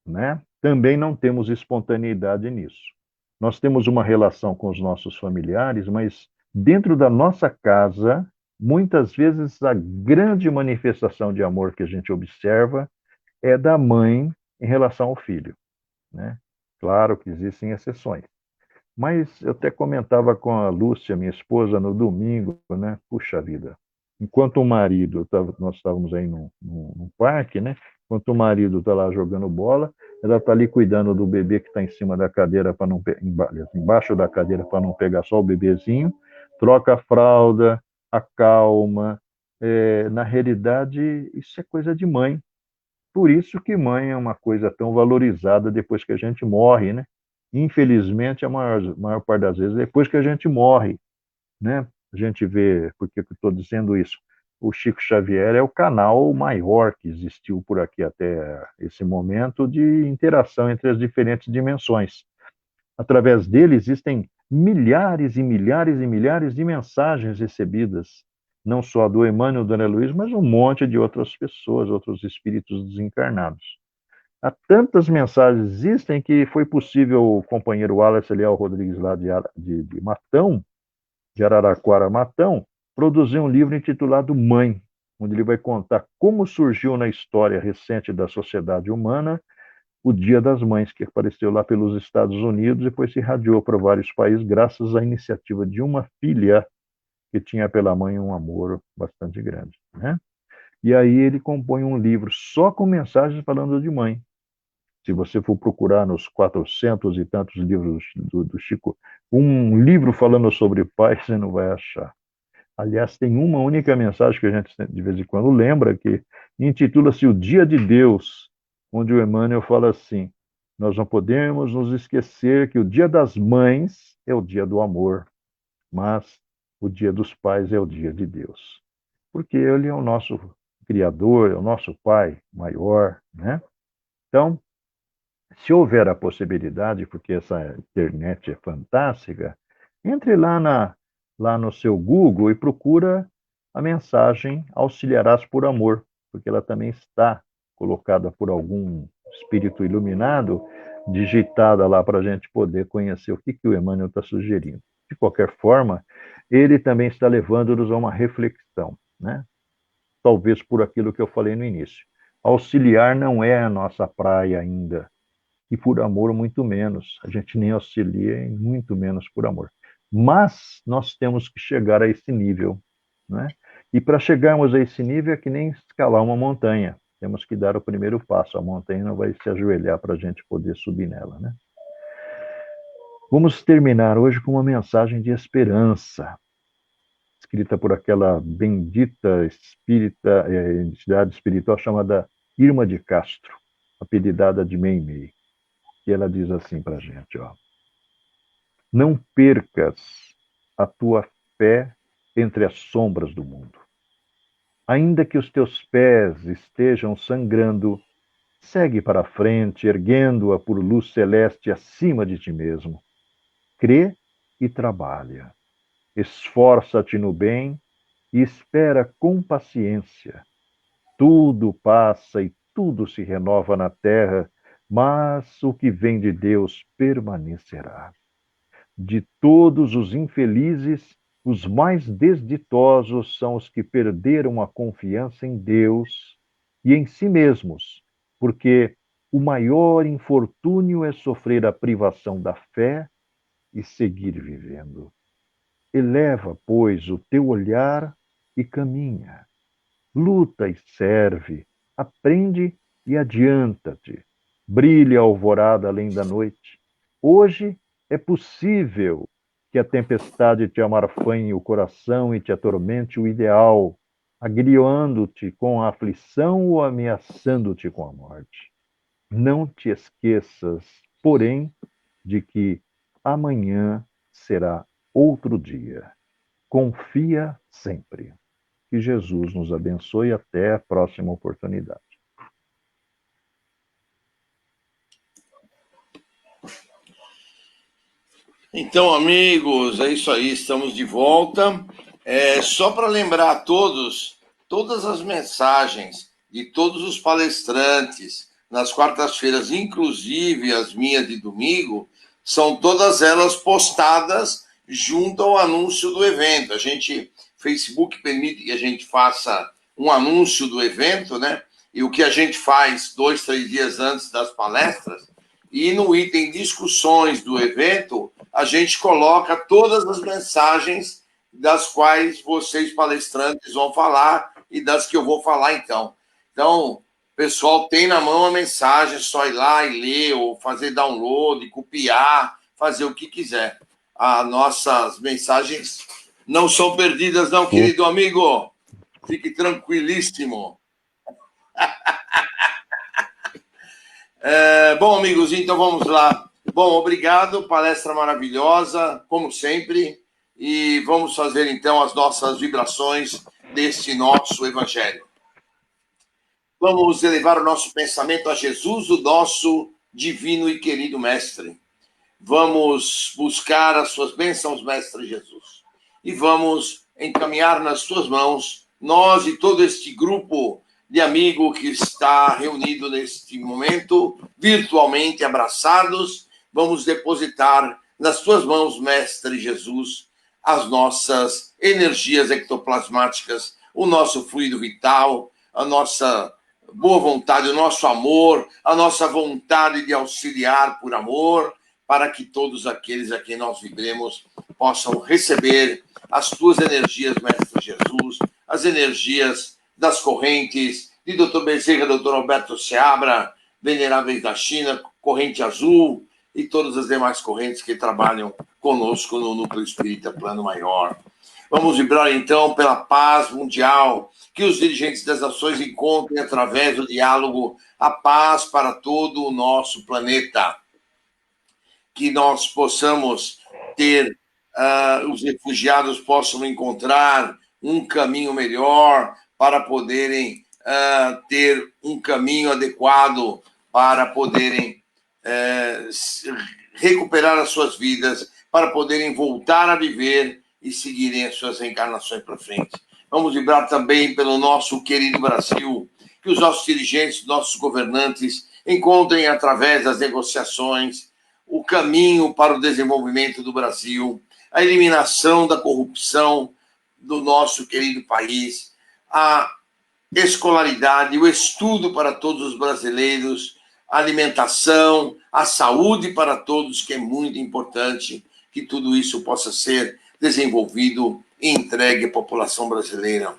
né? Também não temos espontaneidade nisso. Nós temos uma relação com os nossos familiares, mas dentro da nossa casa, muitas vezes a grande manifestação de amor que a gente observa é da mãe em relação ao filho, né? Claro que existem exceções. Mas eu até comentava com a Lúcia, minha esposa, no domingo, né? Puxa vida. Enquanto o marido, nós estávamos aí num parque, né? Enquanto o marido está lá jogando bola, ela está ali cuidando do bebê que está em cima da cadeira para não embaixo da cadeira para não pegar só o bebezinho, troca a fralda, acalma. Na realidade, isso é coisa de mãe. Por isso que mãe é uma coisa tão valorizada depois que a gente morre, né? Infelizmente, a maior parte das vezes, depois que a gente morre, né? A gente vê, por que eu estou dizendo isso? O Chico Xavier é o canal maior que existiu por aqui até esse momento de interação entre as diferentes dimensões. Através dele existem milhares e milhares e milhares de mensagens recebidas, não só do Emmanuel e do André Luiz, mas um monte de outras pessoas, outros espíritos desencarnados. Há tantas mensagens existem que foi possível o companheiro Wallace Leal Rodrigues, lá de Matão, de Araraquara, Matão, produzir um livro intitulado Mãe, onde ele vai contar como surgiu na história recente da sociedade humana o Dia das Mães, que apareceu lá pelos Estados Unidos e depois se irradiou para vários países, graças à iniciativa de uma filha que tinha pela mãe um amor bastante grande, né? E aí ele compõe um livro só com mensagens falando de mãe. Se você for procurar nos 400 e tantos livros do Chico, um livro falando sobre pai, você não vai achar. Aliás, tem uma única mensagem que a gente de vez em quando lembra, que intitula-se O Dia de Deus, onde o Emmanuel fala assim: nós não podemos nos esquecer que o Dia das Mães é o dia do amor, mas o Dia dos Pais é o dia de Deus. Porque ele é o nosso Criador, é o nosso Pai maior, né? Então, se houver a possibilidade, porque essa internet é fantástica, entre lá no seu Google e procura a mensagem Auxiliarás por Amor, porque ela também está colocada por algum espírito iluminado, digitada lá para a gente poder conhecer o que o Emmanuel está sugerindo. De qualquer forma, ele também está levando-nos a uma reflexão, né? Talvez por aquilo que eu falei no início. Auxiliar não é a nossa praia ainda, e por amor muito menos. A gente nem auxilia e muito menos por amor. Mas nós temos que chegar a esse nível, né? E para chegarmos a esse nível é que nem escalar uma montanha. Temos que dar o primeiro passo. A montanha não vai se ajoelhar para a gente poder subir nela, né? Vamos terminar hoje com uma mensagem de esperança, escrita por aquela bendita entidade espiritual chamada Irma de Castro, apelidada de Meimei. E ela diz assim para a gente, ó: não percas a tua fé entre as sombras do mundo. Ainda que os teus pés estejam sangrando, segue para a frente, erguendo-a por luz celeste acima de ti mesmo. Crê e trabalha. Esforça-te no bem e espera com paciência. Tudo passa e tudo se renova na terra, mas o que vem de Deus permanecerá. De todos os infelizes, os mais desditosos são os que perderam a confiança em Deus e em si mesmos, porque o maior infortúnio é sofrer a privação da fé e seguir vivendo. Eleva, pois, o teu olhar e caminha. Luta e serve, aprende e adianta-te. Brilha a alvorada além da noite. Hoje é possível que a tempestade te amarfanhe o coração e te atormente o ideal, agriando-te com a aflição ou ameaçando-te com a morte. Não te esqueças, porém, de que amanhã será outro dia. Confia sempre. Que Jesus nos abençoe até a próxima oportunidade. Então, amigos, é isso aí, estamos de volta. Só para lembrar a todos, todas as mensagens de todos os palestrantes nas quartas-feiras, inclusive as minhas de domingo, são todas elas postadas junto ao anúncio do evento. A gente, Facebook permite que a gente faça um anúncio do evento, né? E o que a gente faz 2, 3 dias antes das palestras, e no item discussões do evento, a gente coloca todas as mensagens das quais vocês palestrantes vão falar e das que eu vou falar então. Então, o pessoal tem na mão a mensagem, é só ir lá e ler, ou fazer download, copiar, fazer o que quiser. As nossas mensagens não são perdidas, não, querido amigo. Fique tranquilíssimo. Bom, amigos, então vamos lá. Bom, obrigado, palestra maravilhosa, como sempre, e vamos fazer então as nossas vibrações deste nosso evangelho. Vamos elevar o nosso pensamento a Jesus, o nosso divino e querido mestre. Vamos buscar as suas bênçãos, mestre Jesus, e vamos encaminhar nas suas mãos, nós e todo este grupo de amigo que está reunido neste momento, virtualmente abraçados, vamos depositar nas suas mãos, mestre Jesus, as nossas energias ectoplasmáticas, o nosso fluido vital, a nossa boa vontade, o nosso amor, a nossa vontade de auxiliar por amor, para que todos aqueles a quem nós vibremos possam receber as tuas energias, mestre Jesus, as energias das correntes, de Dr. Bezerra, Dr. Alberto Seabra, Veneráveis da China, Corrente Azul e todas as demais correntes que trabalham conosco no Núcleo Espírita Plano Maior. Vamos vibrar, então, pela paz mundial, que os dirigentes das nações encontrem, através do diálogo, a paz para todo o nosso planeta. Que nós possamos ter, os refugiados possam encontrar um caminho melhor para poderem ter um caminho adequado para poderem recuperar as suas vidas, para poderem voltar a viver e seguirem as suas reencarnações para frente. Vamos vibrar também pelo nosso querido Brasil, que os nossos dirigentes, nossos governantes encontrem, através das negociações, o caminho para o desenvolvimento do Brasil, a eliminação da corrupção do nosso querido país, a escolaridade, o estudo para todos os brasileiros, a alimentação, a saúde para todos, que é muito importante, que tudo isso possa ser desenvolvido e entregue à população brasileira.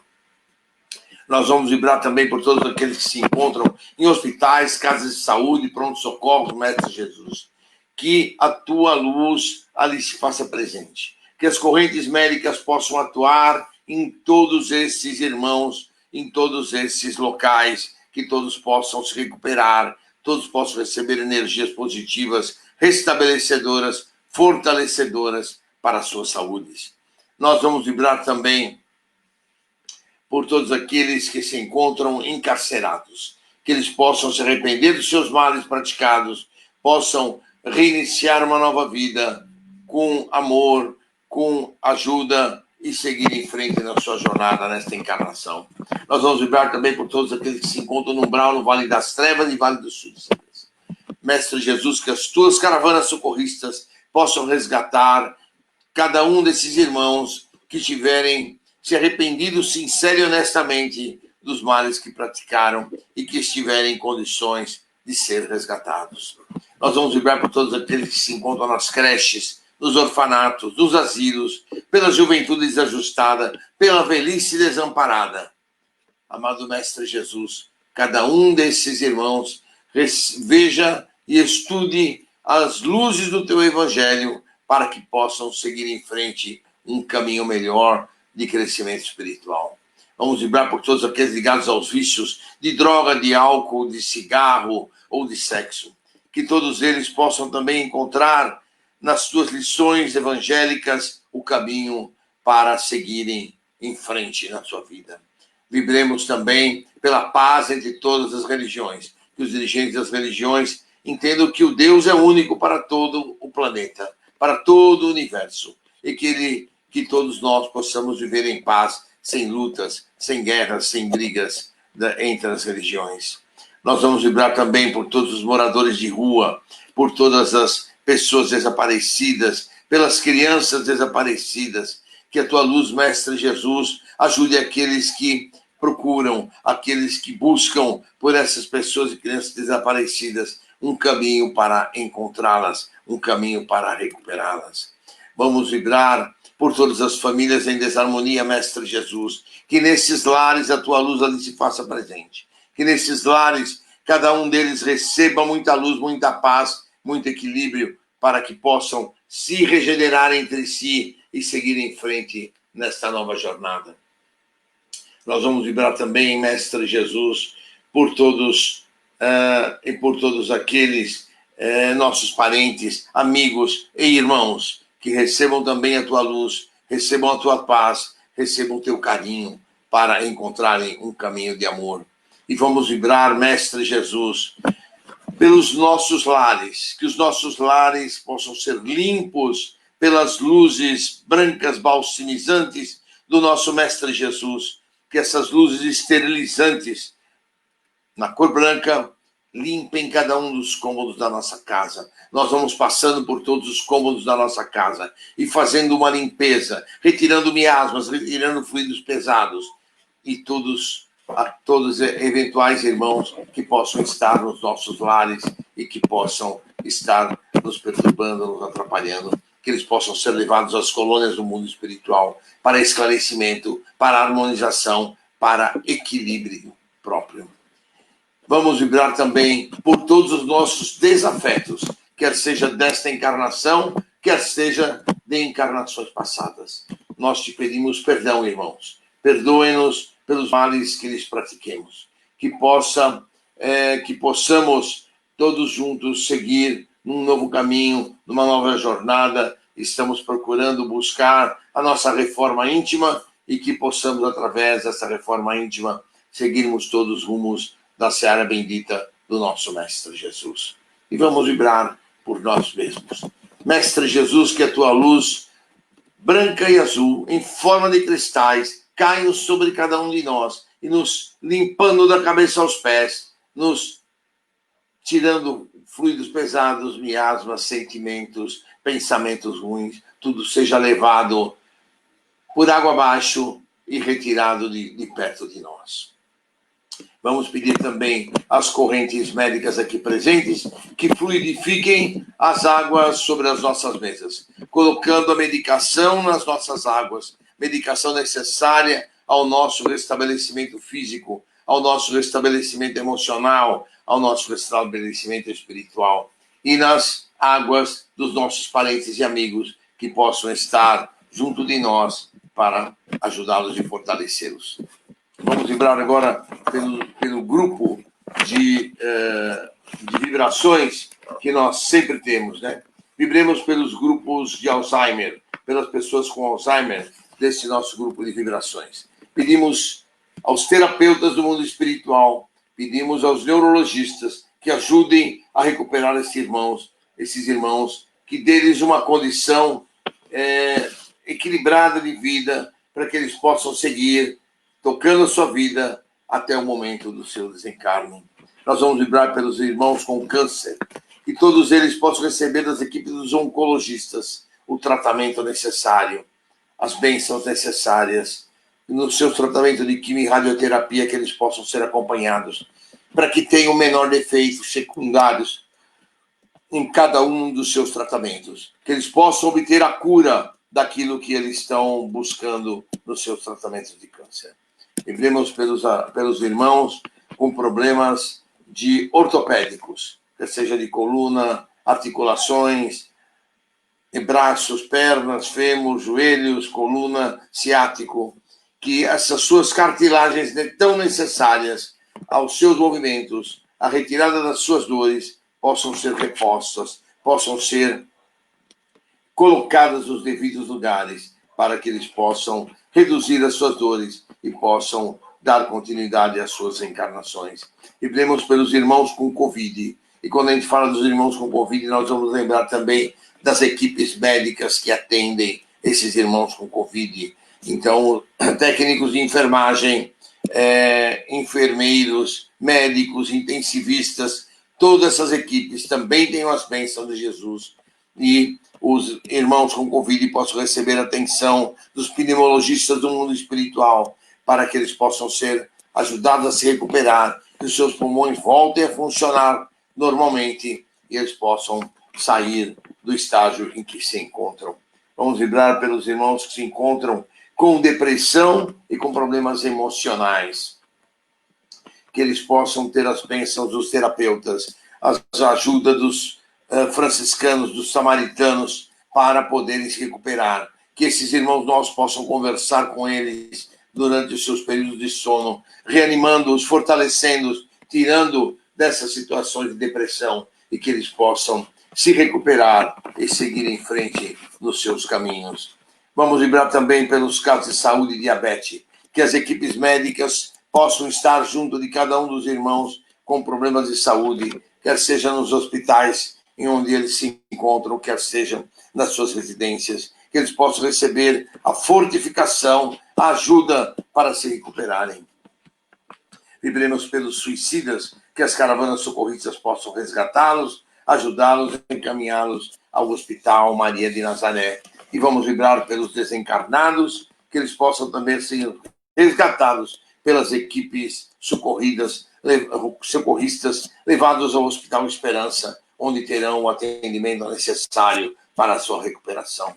Nós vamos vibrar também por todos aqueles que se encontram em hospitais, casas de saúde, pronto-socorro, Mestre Jesus. Que a tua luz ali se faça presente. Que as correntes médicas possam atuar em todos esses irmãos, em todos esses locais, que todos possam se recuperar, todos possam receber energias positivas, restabelecedoras, fortalecedoras para as suas saúdes. Nós vamos vibrar também por todos aqueles que se encontram encarcerados, que eles possam se arrepender dos seus males praticados, possam reiniciar uma nova vida com amor, com ajuda e seguir em frente na sua jornada nesta encarnação. Nós vamos vibrar também por todos aqueles que se encontram no umbral, no Vale das Trevas e Vale do Sul. Mestre Jesus, que as tuas caravanas socorristas possam resgatar cada um desses irmãos que tiverem se arrependido sincero e honestamente dos males que praticaram e que estiverem em condições de ser resgatados. Nós vamos vibrar por todos aqueles que se encontram nas creches, nos orfanatos, nos asilos, pela juventude desajustada, pela velhice desamparada. Amado Mestre Jesus, cada um desses irmãos veja e estude as luzes do teu evangelho para que possam seguir em frente um caminho melhor de crescimento espiritual. Vamos vibrar por todos aqueles ligados aos vícios de droga, de álcool, de cigarro ou de sexo. Que todos eles possam também encontrar nas suas lições evangélicas o caminho para seguirem em frente na sua vida. Vibremos também pela paz entre todas as religiões, que os dirigentes das religiões entendam que o Deus é único para todo o planeta, para todo o universo, e que todos nós possamos viver em paz, sem lutas, sem guerras, sem brigas entre as religiões. Nós vamos vibrar também por todos os moradores de rua, por todas as pessoas desaparecidas, pelas crianças desaparecidas. Que a tua luz, Mestre Jesus, ajude aqueles que procuram, aqueles que buscam por essas pessoas e crianças desaparecidas um caminho para encontrá-las, um caminho para recuperá-las. Vamos vibrar por todas as famílias em desarmonia, Mestre Jesus. Que nesses lares a tua luz ali se faça presente. Que nesses lares cada um deles receba muita luz, muita paz, muito equilíbrio, para que possam se regenerar entre si e seguir em frente nesta nova jornada. Nós vamos vibrar também, Mestre Jesus, por todos e por todos aqueles nossos parentes, amigos e irmãos que recebam também a tua luz, recebam a tua paz, recebam o teu carinho para encontrarem um caminho de amor. E vamos vibrar, Mestre Jesus, pelos nossos lares, que os nossos lares possam ser limpos pelas luzes brancas balsamizantes do nosso Mestre Jesus, que essas luzes esterilizantes na cor branca limpem cada um dos cômodos da nossa casa. Nós vamos passando por todos os cômodos da nossa casa e fazendo uma limpeza, retirando miasmas, retirando fluidos pesados e todos eventuais irmãos que possam estar nos nossos lares e que possam estar nos perturbando, nos atrapalhando, que eles possam ser levados às colônias do mundo espiritual para esclarecimento, para harmonização, para equilíbrio próprio. Vamos vibrar também por todos os nossos desafetos, quer seja desta encarnação, quer seja de encarnações passadas. Nós te pedimos perdão, irmãos. Perdoe-nos pelos males que lhes pratiquemos. Que possamos todos juntos seguir num novo caminho, numa nova jornada. Estamos procurando buscar a nossa reforma íntima e que possamos, através dessa reforma íntima, seguirmos todos os rumos da seara bendita do nosso Mestre Jesus. E vamos vibrar por nós mesmos. Mestre Jesus, que a tua luz branca e azul, em forma de cristais, caia sobre cada um de nós e nos limpando da cabeça aos pés, nos tirando fluidos pesados, miasmas, sentimentos, pensamentos ruins, tudo seja levado por água abaixo e retirado de perto de nós. Vamos pedir também às correntes médicas aqui presentes que fluidifiquem as águas sobre as nossas mesas, colocando a medicação nas nossas águas, medicação necessária ao nosso restabelecimento físico, ao nosso restabelecimento emocional, ao nosso restabelecimento espiritual, e nas águas dos nossos parentes e amigos que possam estar junto de nós para ajudá-los e fortalecê-los. Vamos vibrar agora pelo grupo de vibrações que nós sempre temos, né? Vibremos pelos grupos de Alzheimer, pelas pessoas com Alzheimer, desse nosso grupo de vibrações. Pedimos aos terapeutas do mundo espiritual, pedimos aos neurologistas que ajudem a recuperar esses irmãos, que deles uma condição equilibrada de vida, para que eles possam seguir tocando a sua vida até o momento do seu desencarne. Nós vamos vibrar pelos irmãos com câncer, que todos eles possam receber das equipes dos oncologistas o tratamento necessário, as bênçãos necessárias, no seu tratamento de quimio e radioterapia, que eles possam ser acompanhados, para que tenham o menor defeitos secundários em cada um dos seus tratamentos, que eles possam obter a cura daquilo que eles estão buscando nos seus tratamentos de câncer. Vibremos pelos irmãos com problemas ortopédicos, quer seja de coluna, articulações, braços, pernas, fêmur, joelhos, coluna, ciático, que essas suas cartilagens tão necessárias aos seus movimentos, a retirada das suas dores, possam ser repostas, possam ser colocadas nos devidos lugares, para que eles possam reduzir as suas dores e possam dar continuidade às suas encarnações. Vibremos pelos irmãos com Covid. E quando a gente fala dos irmãos com Covid, nós vamos lembrar também das equipes médicas que atendem esses irmãos com Covid. Então, técnicos de enfermagem, enfermeiros, médicos, intensivistas, todas essas equipes também têm as bênçãos de Jesus. E os irmãos com Covid possam receber atenção dos pneumologistas do mundo espiritual, para que eles possam ser ajudados a se recuperar, que os seus pulmões voltem a funcionar normalmente e eles possam sair do estágio em que se encontram. Vamos vibrar pelos irmãos que se encontram com depressão e com problemas emocionais, que eles possam ter as bênçãos dos terapeutas, a ajuda dos franciscanos, dos samaritanos, para poderem se recuperar. Que esses irmãos nossos possam conversar com eles durante os seus períodos de sono, reanimando-os, fortalecendo-os, tirando dessas situações de depressão, e que eles possam se recuperar e seguir em frente nos seus caminhos. Vamos vibrar também pelos casos de saúde e diabetes, que as equipes médicas possam estar junto de cada um dos irmãos com problemas de saúde, quer seja nos hospitais em onde eles se encontram, quer sejam nas suas residências, que eles possam receber a fortificação, a ajuda para se recuperarem. Vibremos pelos suicidas, que as caravanas socorristas possam resgatá-los, ajudá-los, encaminhá-los ao Hospital Maria de Nazaré. E vamos vibrar pelos desencarnados, que eles possam também ser resgatados pelas equipes socorristas, levados ao Hospital Esperança, onde terão o atendimento necessário para a sua recuperação.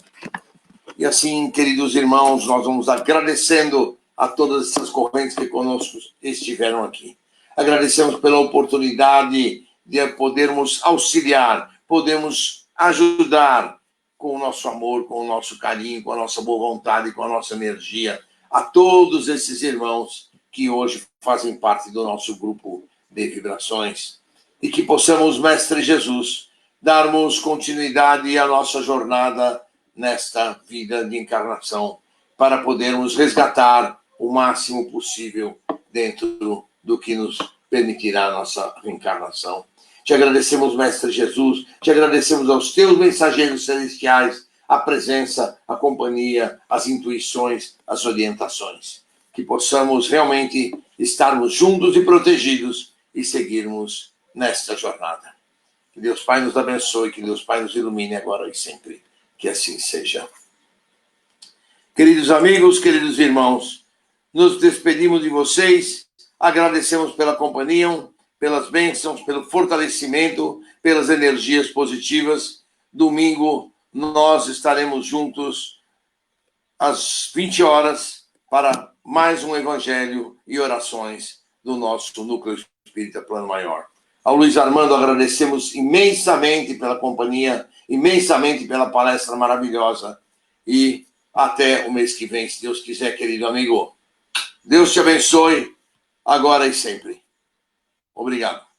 E assim, queridos irmãos, nós vamos agradecendo a todas essas correntes que conosco estiveram aqui. Agradecemos pela oportunidade de podermos auxiliar, podermos ajudar com o nosso amor, com o nosso carinho, com a nossa boa vontade, com a nossa energia, a todos esses irmãos que hoje fazem parte do nosso grupo de vibrações. E que possamos, Mestre Jesus, darmos continuidade à nossa jornada nesta vida de encarnação, para podermos resgatar o máximo possível dentro do que nos permitirá a nossa reencarnação. Te agradecemos, Mestre Jesus, te agradecemos aos teus mensageiros celestiais, a presença, a companhia, as intuições, as orientações. Que possamos realmente estarmos juntos e protegidos e seguirmos nesta jornada. Que Deus Pai nos abençoe, que Deus Pai nos ilumine agora e sempre. Que assim seja. Queridos amigos, queridos irmãos, nos despedimos de vocês, agradecemos pela companhia, pelas bênçãos, pelo fortalecimento, pelas energias positivas. Domingo nós estaremos juntos às 20 horas para mais um evangelho e orações do nosso Núcleo Espírita Plano Maior. Ao Luiz Armando agradecemos imensamente pela companhia, imensamente pela palestra maravilhosa. E até o mês que vem, se Deus quiser, querido amigo. Deus te abençoe, agora e sempre. Obrigado.